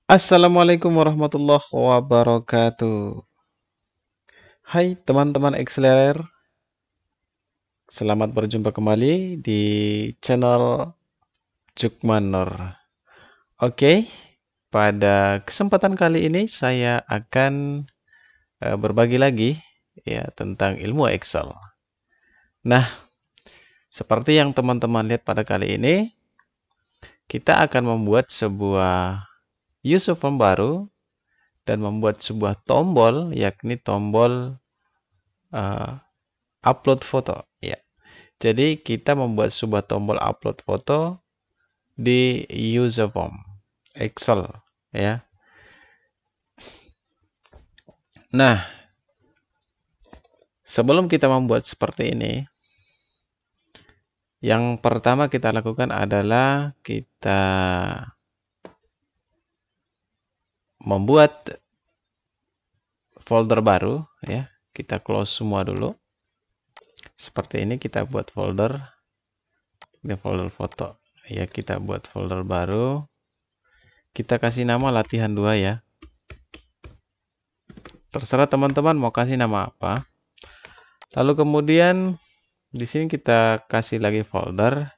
Assalamualaikum warahmatullahi wabarakatuh. Hai teman-teman Exceler, selamat berjumpa kembali di channel Jukmanor. Oke, pada kesempatan kali ini saya akan berbagi lagi ya tentang ilmu Excel. Nah, seperti yang teman-teman lihat pada kali ini, kita akan membuat sebuah user form baru dan membuat sebuah tombol, yakni tombol eh, upload foto. Ya. Jadi kita membuat sebuah tombol upload foto di user form Excel ya. Nah, sebelum kita membuat seperti ini, yang pertama kita lakukan adalah kita membuat folder baru ya. Kita close semua dulu. Seperti ini kita buat folder. Ini folder foto. Ya, kita buat folder baru. Kita kasih nama latihan 2 ya. Terserah teman-teman mau kasih nama apa. Lalu kemudian di sini kita kasih lagi folder.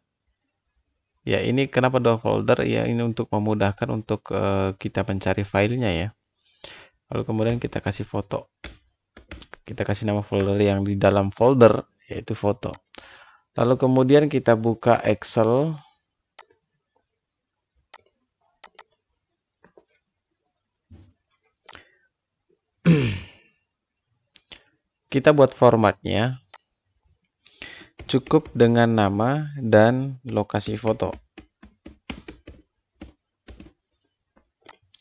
Ya, ini kenapa 2 folder? Ya, ini untuk memudahkan untuk kita mencari filenya ya. Lalu kemudian kita kasih foto. Kita kasih nama folder yang di dalam folder, yaitu foto. Lalu kemudian kita buka Excel. Kita buat formatnya. Cukup dengan nama dan lokasi foto.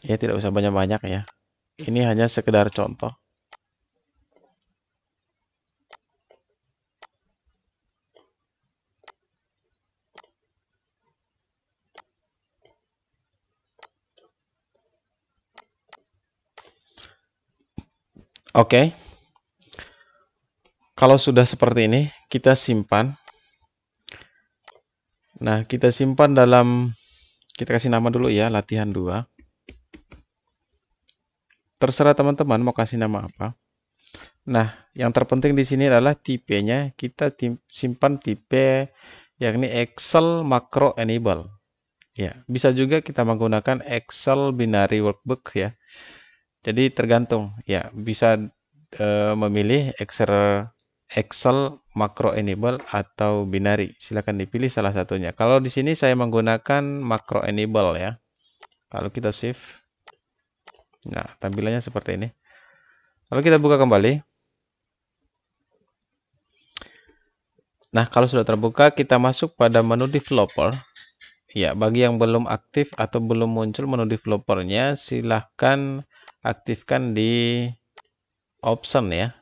Ya, tidak usah banyak-banyak ya. Ini hanya sekedar contoh. Oke. Kalau sudah seperti ini, kita simpan. Nah, kita simpan dalam, kita kasih nama dulu ya, latihan 2. Terserah teman-teman mau kasih nama apa. Nah, yang terpenting di sini adalah tipenya. Kita simpan tipe yakni Excel Macro Enable. Ya, bisa juga kita menggunakan Excel Binary Workbook ya. Jadi tergantung ya, bisa memilih Excel Macro Enable atau Binary. Silakan dipilih salah satunya. Kalau di sini saya menggunakan Macro Enable ya. Lalu kita save. Nah, tampilannya seperti ini. Lalu kita buka kembali. Nah, kalau sudah terbuka, kita masuk pada menu developer. Ya, bagi yang belum aktif atau belum muncul menu developernya, silahkan aktifkan di option ya.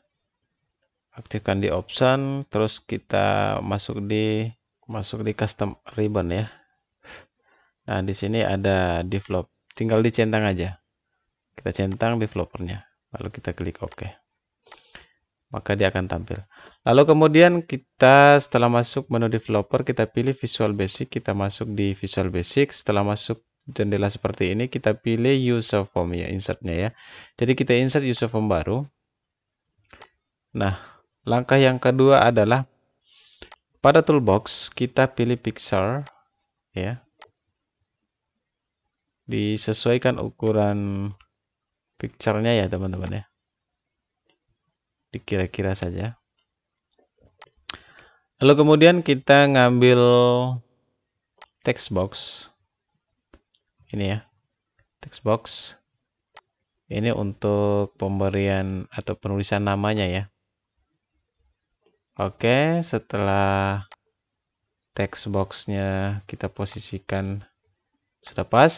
Aktifkan di option, terus kita masuk di custom ribbon ya. Nah, di sini ada develop. Tinggal dicentang aja. Kita centang developernya. Lalu kita klik OK. Maka dia akan tampil. Lalu kemudian kita setelah masuk menu developer, kita pilih Visual Basic, kita masuk di Visual Basic. Setelah masuk jendela seperti ini, kita pilih User Form ya, insertnya ya. Jadi kita insert User Form baru. Nah, langkah yang kedua adalah pada toolbox kita pilih Picture ya. Disesuaikan ukuran picture-nya ya, teman-teman ya. Dikira-kira saja. Lalu kemudian kita ngambil text box. Ini ya. Text box. Ini untuk pemberian atau penulisan namanya ya. Oke, setelah text box-nya kita posisikan sudah pas,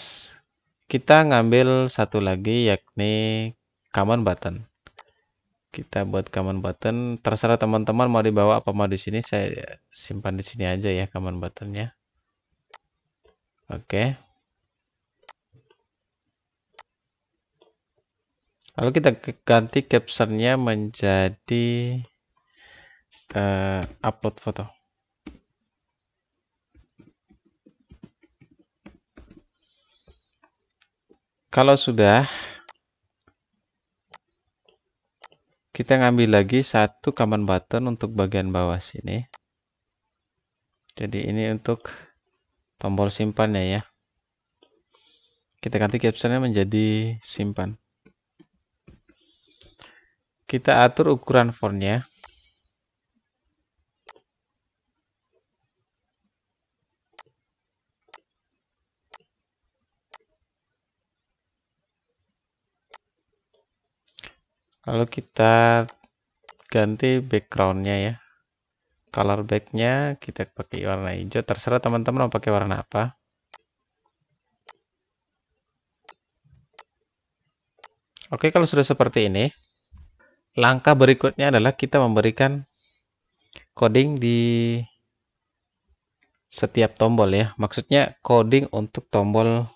kita ngambil satu lagi yakni command button. Kita buat command button, terserah teman-teman mau dibawa apa mau di sini, saya simpan di sini aja ya command buttonnya. Oke. Lalu kita ganti captionnya menjadi upload foto. kalau sudah, kita ngambil lagi satu command button untuk bagian bawah sini. Jadi ini untuk tombol simpannya ya. Kita ganti captionnya menjadi simpan. Kita atur ukuran fontnya. Lalu kita ganti backgroundnya ya. Color backnya kita pakai warna hijau. Terserah teman-teman mau pakai warna apa. Oke, kalau sudah seperti ini, langkah berikutnya adalah kita memberikan coding di setiap tombol ya. Maksudnya coding untuk tombol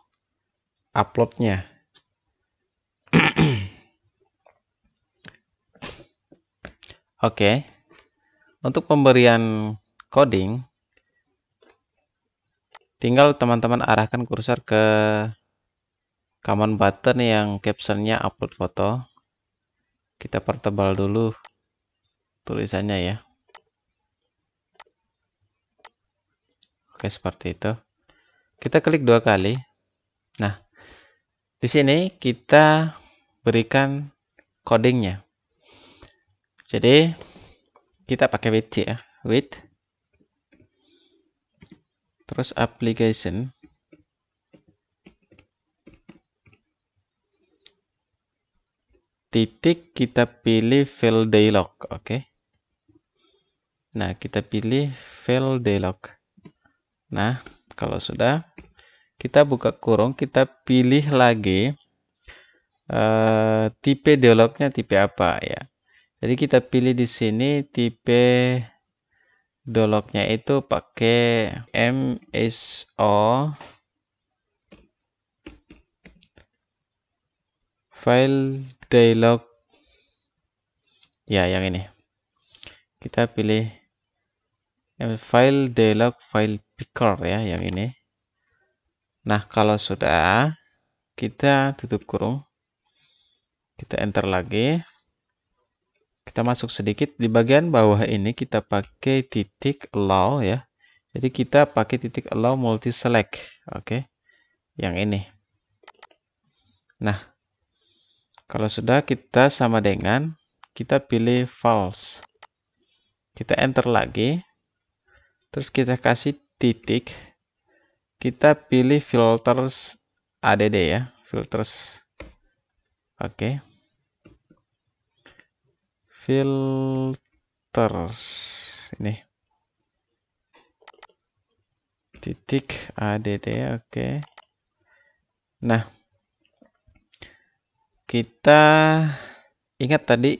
uploadnya. Oke, untuk pemberian coding, tinggal teman-teman arahkan kursor ke command button yang captionnya upload foto. Kita pertebal dulu tulisannya ya. Oke, seperti itu. Kita klik 2 kali. Nah, di sini kita berikan codingnya. Jadi kita pakai width ya, width. Terus application. Titik kita pilih fill dialog, oke. Nah, kita pilih fill dialog. Nah, kalau sudah, kita buka kurung, kita pilih lagi tipe dialognya tipe apa ya. Jadi kita pilih di sini tipe dialognya itu pakai MSO file dialog ya, yang ini. Kita pilih file dialog file picker ya, yang ini. Nah, kalau sudah, kita tutup kurung. Kita enter lagi. Kita masuk sedikit di bagian bawah ini, kita pakai titik allow ya. Jadi kita pakai titik allow multi select, oke. Yang ini. Nah, kalau sudah, kita sama dengan kita pilih false. Kita enter lagi. Terus kita kasih titik. Kita pilih filters add ya, filters. Oke. Filters ini. Titik add, oke. Nah, kita ingat tadi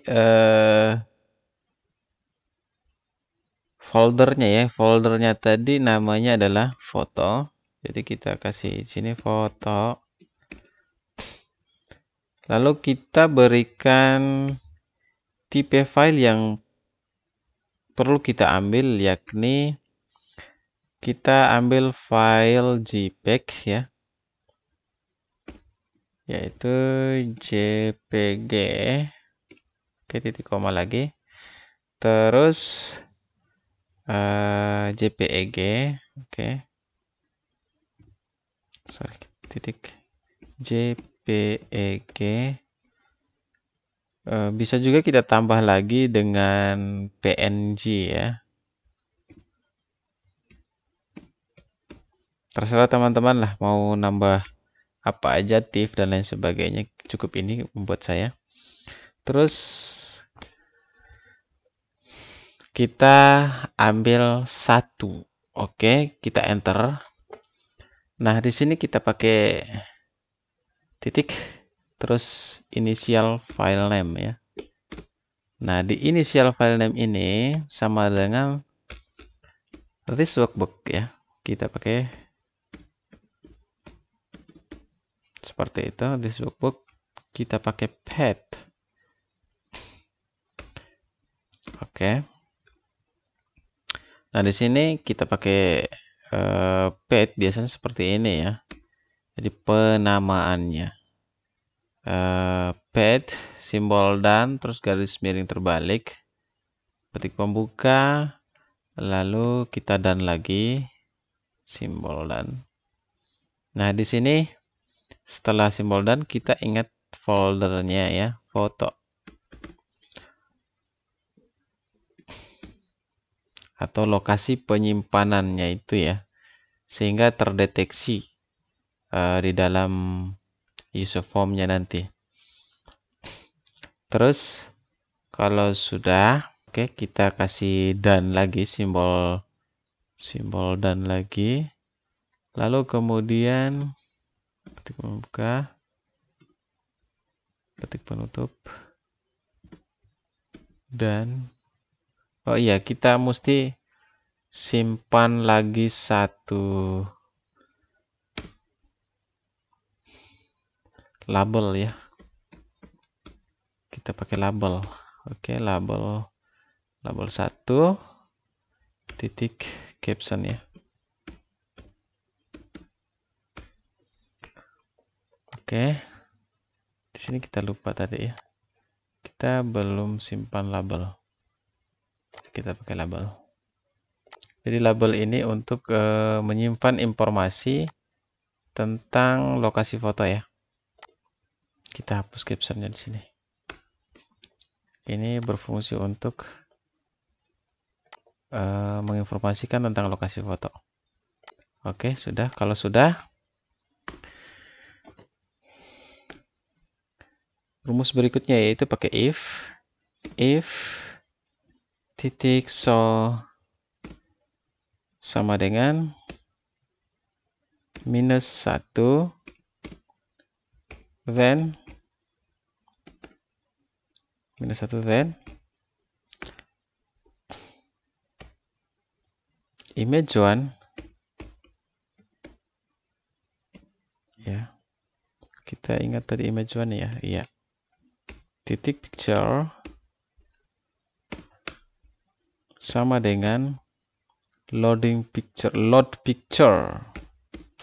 foldernya ya. Foldernya tadi namanya adalah foto. Jadi kita kasih sini foto. Lalu kita berikan tipe file yang perlu kita ambil, yakni kita ambil file JPEG ya. Yaitu JPG. Oke, titik koma lagi. Terus JPEG, oke. Sorry, titik JPEG. Bisa juga kita tambah lagi dengan PNG ya. Terserah teman-teman lah mau nambah apa aja, TIFF dan lain sebagainya. Cukup ini membuat saya. Terus kita ambil satu, oke, kita enter. Nah, di sini kita pakai titik, terus initial file name ya. Nah, di initial file name ini sama dengan this workbook ya. Kita pakai seperti itu, this workbook. Kita pakai path. Oke. Nah, di sini kita pakai path biasanya seperti ini ya. Jadi penamaannya. pad, simbol dan, terus garis miring terbalik, petik pembuka, lalu kita dan lagi, simbol dan. Nah, di sini setelah simbol dan kita ingat foldernya ya, foto. Atau lokasi penyimpanannya itu ya, sehingga terdeteksi di dalam user form-nya nanti. Terus kalau sudah, oke, kita kasih dan lagi, simbol dan lagi. Lalu kemudian petik membuka, petik penutup, dan oh iya, kita mesti simpan lagi satu label ya. Kita pakai label. Oke, label 1 titik caption ya. Oke. Di sini kita lupa tadi ya. Kita belum simpan label. Kita pakai label. Jadi label ini untuk menyimpan informasi tentang lokasi foto ya. Kita hapus captionnya di sini. Ini berfungsi untuk menginformasikan tentang lokasi foto. Oke, sudah. Kalau sudah, rumus berikutnya yaitu pakai if titik show sama dengan -1, then image1 ya. Kita ingat tadi image1 ya. Iya. Titik picture sama dengan load picture.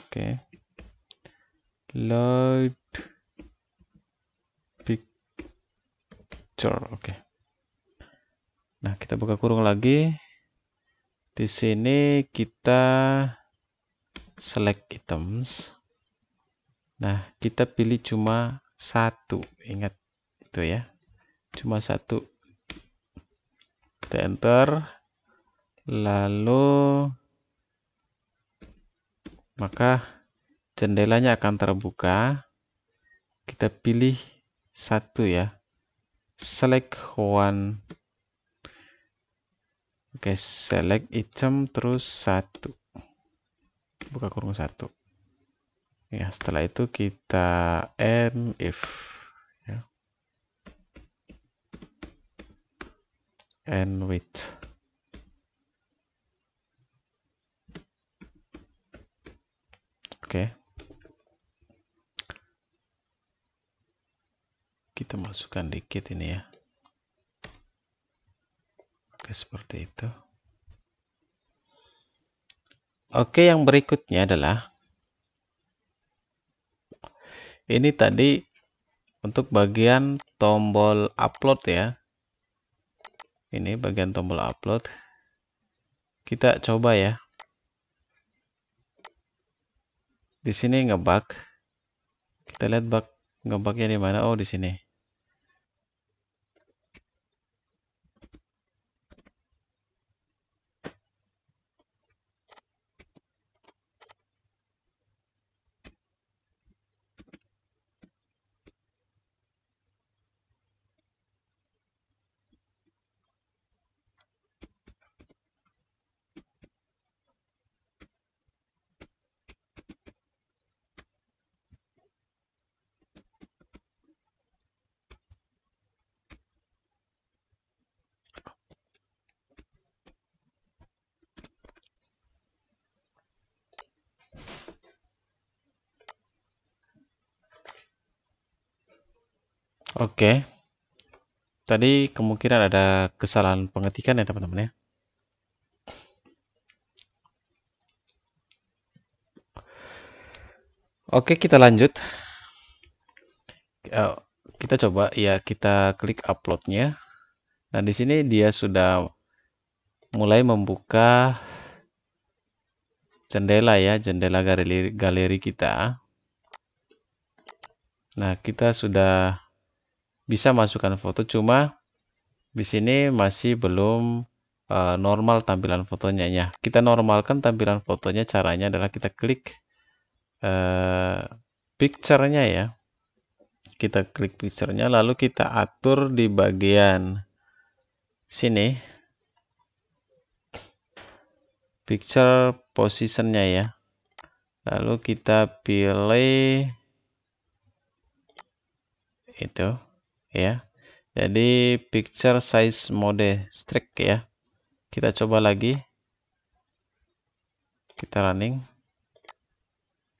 Oke. Load picture. Oke. Nah, kita buka kurung lagi. Di sini kita select items. Nah, kita pilih cuma satu. Ingat itu ya. Cuma satu. Kita enter. Lalu maka jendelanya akan terbuka. Kita pilih satu ya. Select one. Oke, select item terus satu. Buka kurung satu. Ya, setelah itu kita end if ya. End with. Oke. Kita masukkan dikit ini ya. Oke, seperti itu. Oke, yang berikutnya adalah ini tadi untuk bagian tombol upload ya. Ini bagian tombol upload. Kita coba ya. Di sini ngebug. Kita lihat ngebugnya di mana? Oh, di sini. Oke. Tadi kemungkinan ada kesalahan pengetikan ya teman-teman ya. Oke, kita lanjut. kita coba ya, kita klik uploadnya. Nah, di sini dia sudah mulai membuka jendela ya, jendela galeri kita. Nah, kita sudah bisa masukkan foto, cuma di sini masih belum normal tampilan fotonya ya. Kita normalkan tampilan fotonya, caranya adalah kita klik picture-nya ya. Kita klik picture-nya, lalu kita atur di bagian sini picture position-nya ya. Lalu kita pilih itu ya. Jadi picture size mode strict ya. Kita coba lagi. Kita running.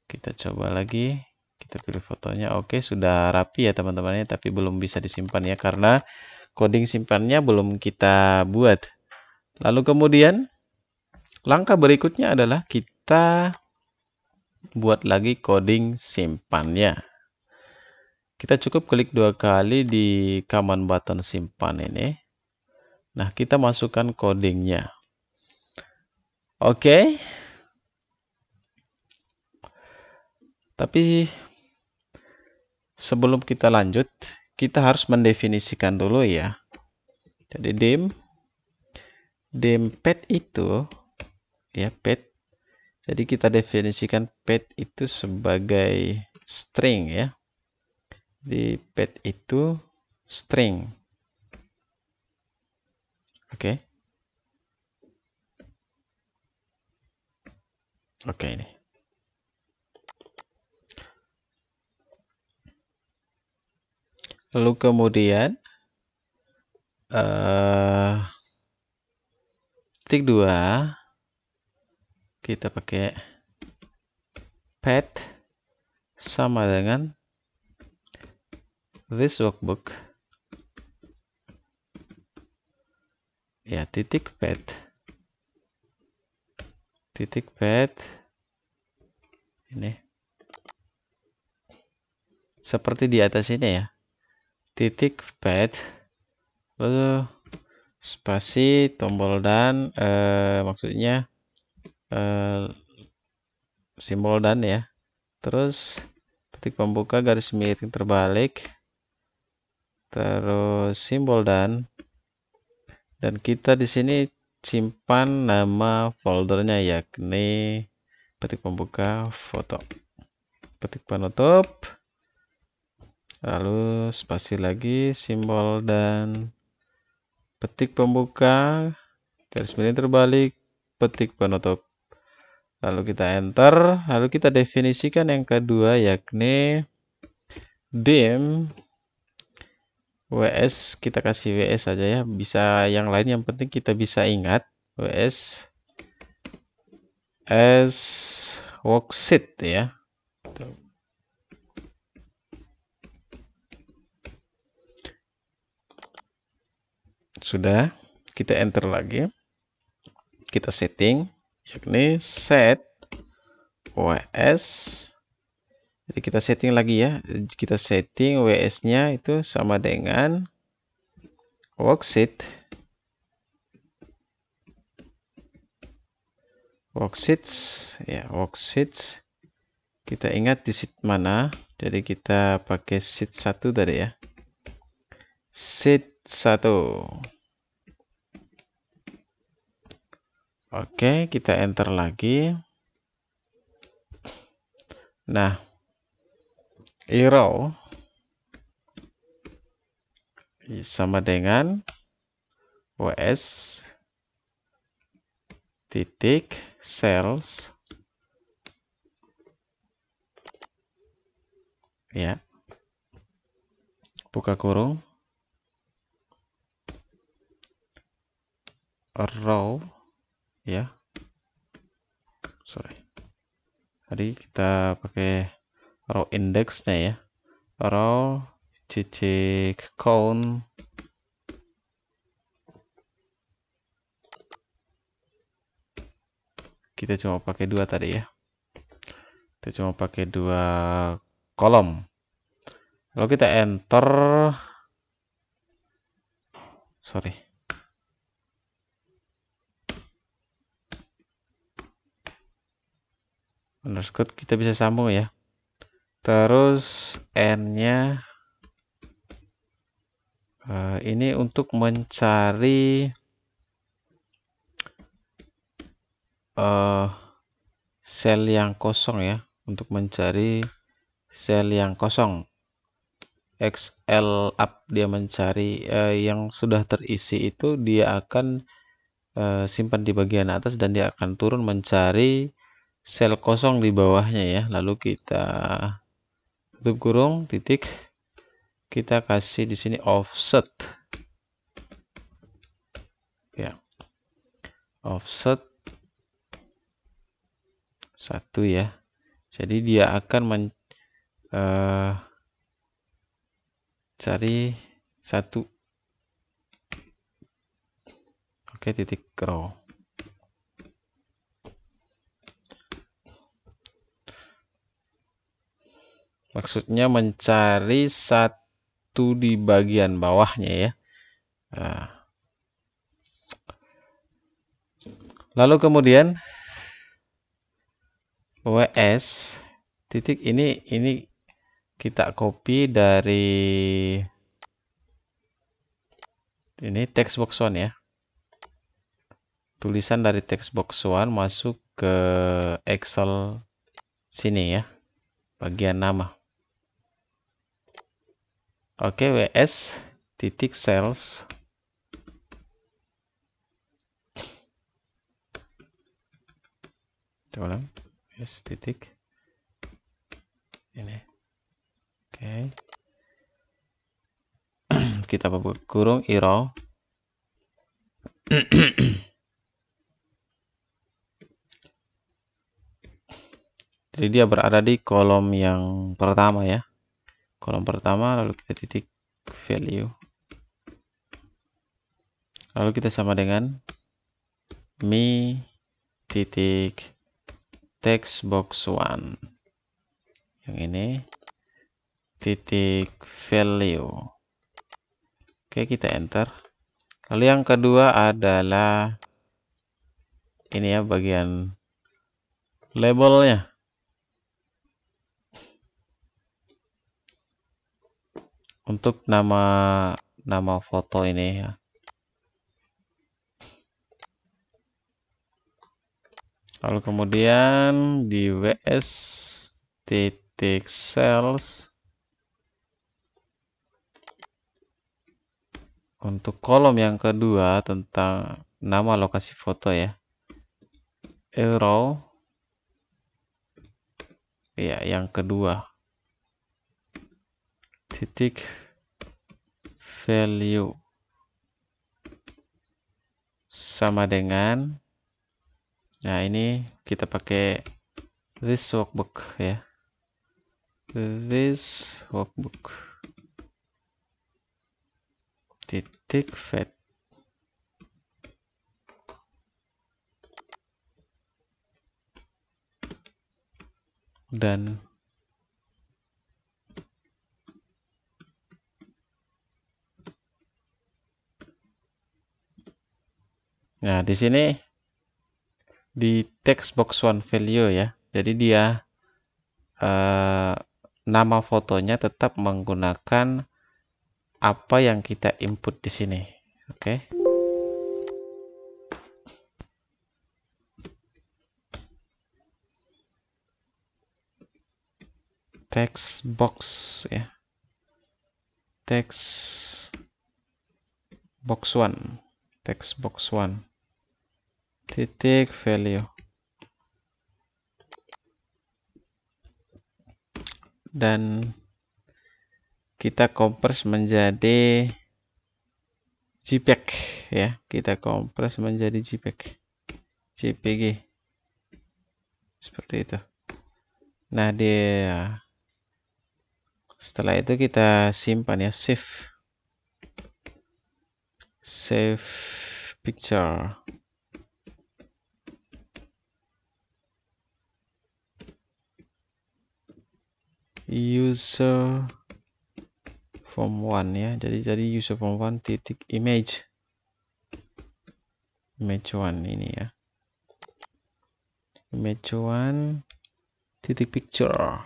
Kita coba lagi. Kita pilih fotonya. Oke, sudah rapi ya teman-teman, tapi belum bisa disimpan ya karena coding simpannya belum kita buat. Lalu kemudian langkah berikutnya adalah kita buat lagi coding simpannya. Kita cukup klik 2 kali di command button simpan ini. Nah, kita masukkan codingnya. Oke. Tapi sebelum kita lanjut, kita harus mendefinisikan dulu ya. Jadi dim pet itu ya, pet. Jadi kita definisikan pet itu sebagai string ya. Di pet itu string. Oke. Oke, ini. Lalu kemudian titik 2 kita pakai pet sama dengan this workbook ya, titik pet ini seperti di atas ini ya, titik pet lalu spasi tombol dan maksudnya simbol dan ya, terus titik pembuka garis miring terbalik, terus simbol dan kita di sini simpan nama foldernya yakni petik pembuka foto, petik penutup, lalu spasi lagi, simbol dan petik pembuka garis miring terbalik, petik penutup. Lalu kita enter, lalu kita definisikan yang kedua yakni dim WS, kita kasih WS saja ya, bisa yang lain, yang penting kita bisa ingat WS as worksheet ya. Sudah, kita enter lagi, kita setting yakni set WS. Jadi kita setting lagi ya, kita setting WS nya itu sama dengan worksheet ya, worksheets kita ingat di sheet mana, jadi kita pakai sheet 1 tadi ya, sheet 1. Oke, kita enter lagi. Nah, arrow sama dengan WS titik cells ya, buka kurung, row ya, sorry, tadi kita pakai row indexnya ya, row titik count kita cuma pakai 2 tadi ya, kita cuma pakai 2 kolom. Lalu kita enter, sorry, underscore kita bisa sambung ya. Terus n-nya ini untuk mencari sel yang kosong ya, untuk mencari sel yang kosong. XL up dia mencari yang sudah terisi itu, dia akan simpan di bagian atas dan dia akan turun mencari sel kosong di bawahnya ya. Lalu kita tutup kurung, titik, kita kasih di sini offset ya, offset 1 ya. Jadi dia akan mencari 1. Oke, titik row. Maksudnya mencari 1 di bagian bawahnya ya. Lalu kemudian WS titik ini kita copy dari ini text box 1 ya. Tulisan dari text box 1 masuk ke Excel sini ya, bagian nama. Oke, WS titik sales ulang, WS titik ini. Oke. Kita buka kurung row. Jadi dia berada di kolom yang pertama ya. Kolom pertama, lalu kita titik value. Lalu kita sama dengan mi titik text box 1. Yang ini titik value. Oke, kita enter. Lalu yang kedua adalah ini ya, bagian labelnya. Untuk nama foto ini ya. Lalu kemudian di WS titik sales untuk kolom yang kedua tentang nama lokasi foto ya. Arrow ya, yang kedua titik value sama dengan, nah ini kita pakai this workbook ya, this workbook titik vet. Dan nah di sini di text box 1 value ya. Jadi dia nama fotonya tetap menggunakan apa yang kita input di sini. Oke. Text box ya. Text box 1. Text box 1. Titik value. Dan kita kompres menjadi JPEG ya. Kita kompres menjadi JPG. Seperti itu. Nah, setelah itu kita simpan ya, save picture. User form 1 ya. Jadi user form 1 titik image 1 ini ya. Image 1 titik picture.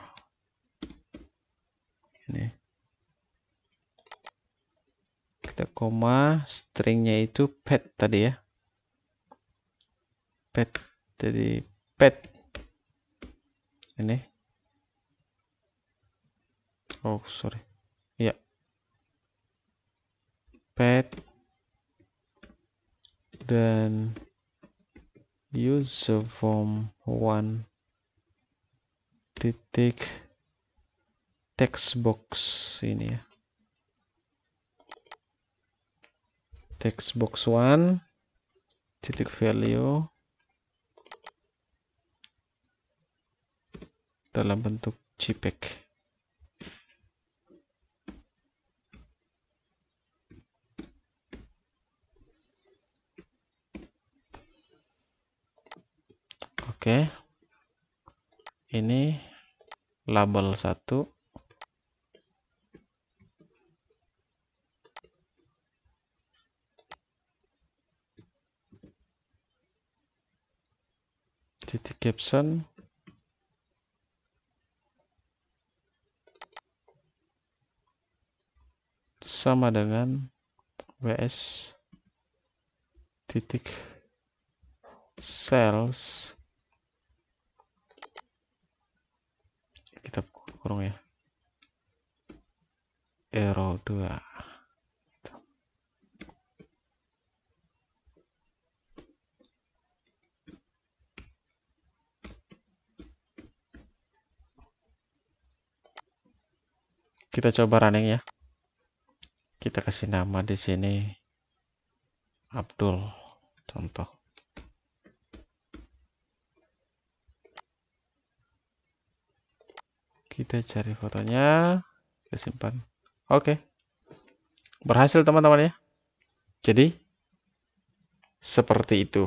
Ini. Kita koma, stringnya itu pet tadi ya. Pet. Jadi pet. Ini. Oh, sorry. Ya. Pet. Dan user form 1 titik text box ini ya. Text box 1 titik value dalam bentuk JPEG. Oke. Ini label 1. Titik caption. Sama dengan ws titik cells. Kita kurung ya. Arrow 2. Kita coba running ya. Kita kasih nama di sini Abdul, contoh. Kita cari fotonya, kita simpan. Oke. Berhasil teman-teman ya. Jadi seperti itu.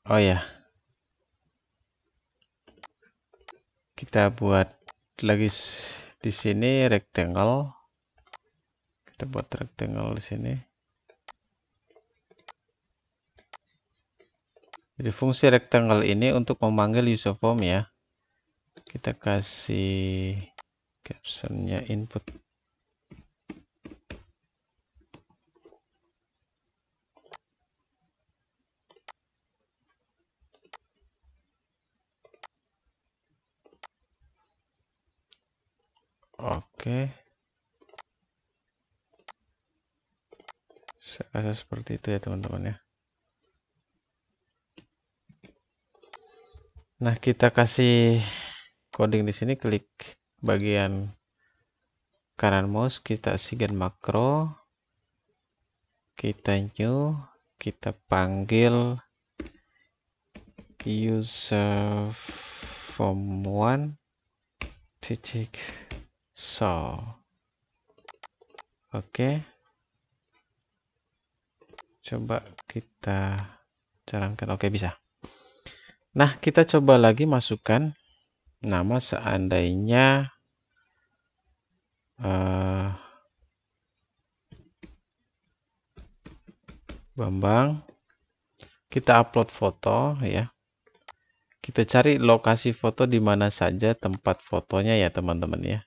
Oh ya. Kita buat lagi di sini rectangle. Kita buat rectangle di sini. Jadi fungsi rectangle ini untuk memanggil user form ya. Kita kasih captionnya input. Oke. Saya rasa seperti itu ya teman-teman ya. Nah, kita kasih coding di sini, klik bagian kanan mouse, kita sign makro, kita new, kita panggil user form 1 titik show. Oke. Coba kita jalankan. Oke, bisa. Nah, kita coba lagi masukkan nama seandainya Bambang. Kita upload foto ya. Kita cari lokasi foto di mana saja tempat fotonya ya teman-teman ya.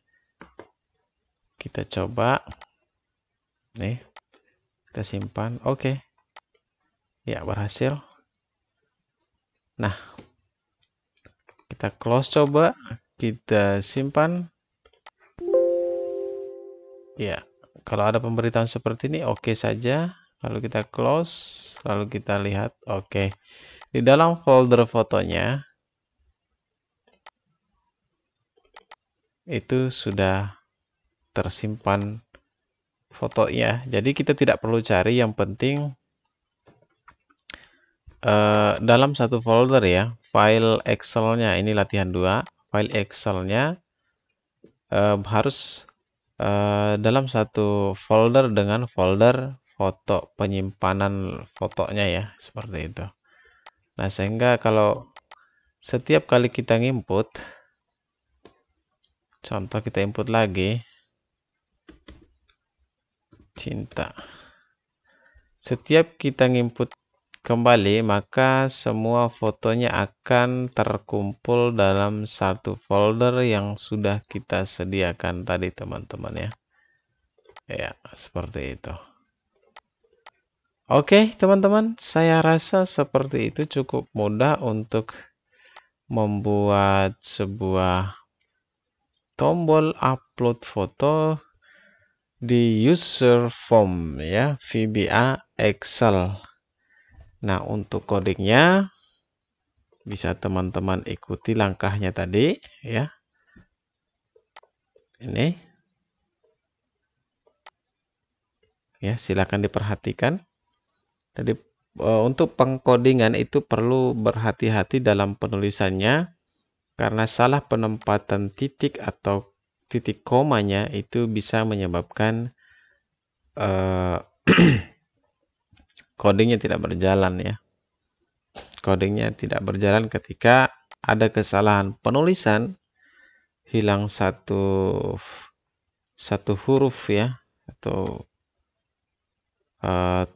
Kita coba. Nih. Kita simpan. Oke. Ya, berhasil. Nah, kita close coba. Kita simpan. Ya, kalau ada pemberitaan seperti ini oke saja. Lalu kita close, lalu kita lihat oke. Di dalam folder fotonya itu sudah tersimpan fotonya. Jadi kita tidak perlu cari, yang penting dalam satu folder ya, file Excel-nya ini latihan 2, file Excel-nya harus dalam satu folder dengan folder foto, penyimpanan fotonya ya, seperti itu. Nah, sehingga kalau setiap kali kita nginput, Contoh kita input lagi. Cinta. Setiap kita input kembali, maka semua fotonya akan terkumpul dalam satu folder yang sudah kita sediakan tadi, teman-teman ya. Ya, seperti itu. Oke, teman-teman, saya rasa seperti itu cukup mudah untuk membuat sebuah tombol upload foto di user form ya, VBA Excel. Nah, untuk codingnya bisa teman-teman ikuti langkahnya tadi ya. Ini ya, silakan diperhatikan. Jadi untuk pengkodingan itu perlu berhati-hati dalam penulisannya karena salah penempatan titik atau titik komanya itu bisa menyebabkan codingnya tidak berjalan ya. Codingnya tidak berjalan ketika ada kesalahan penulisan, hilang satu huruf ya, atau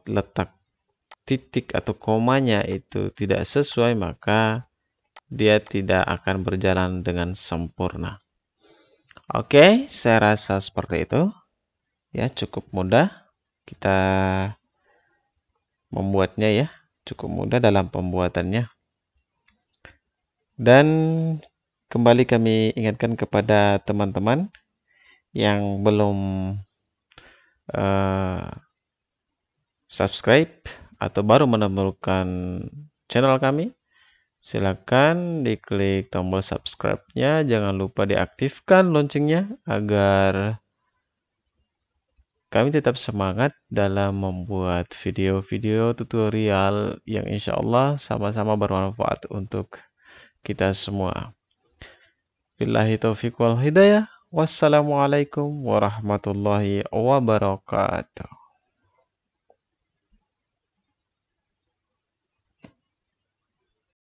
letak titik atau komanya itu tidak sesuai, maka dia tidak akan berjalan dengan sempurna. Oke, saya rasa seperti itu. Ya, cukup mudah kita membuatnya ya. Cukup mudah dalam pembuatannya. Dan kembali kami ingatkan kepada teman-teman yang belum subscribe atau baru menemukan channel kami, silakan diklik tombol subscribe-nya. Jangan lupa diaktifkan loncengnya agar kami tetap semangat dalam membuat video-video tutorial yang insya Allah sama-sama bermanfaat untuk kita semua. Billahi taufiq wal hidayah. Wassalamualaikum warahmatullahi wabarakatuh.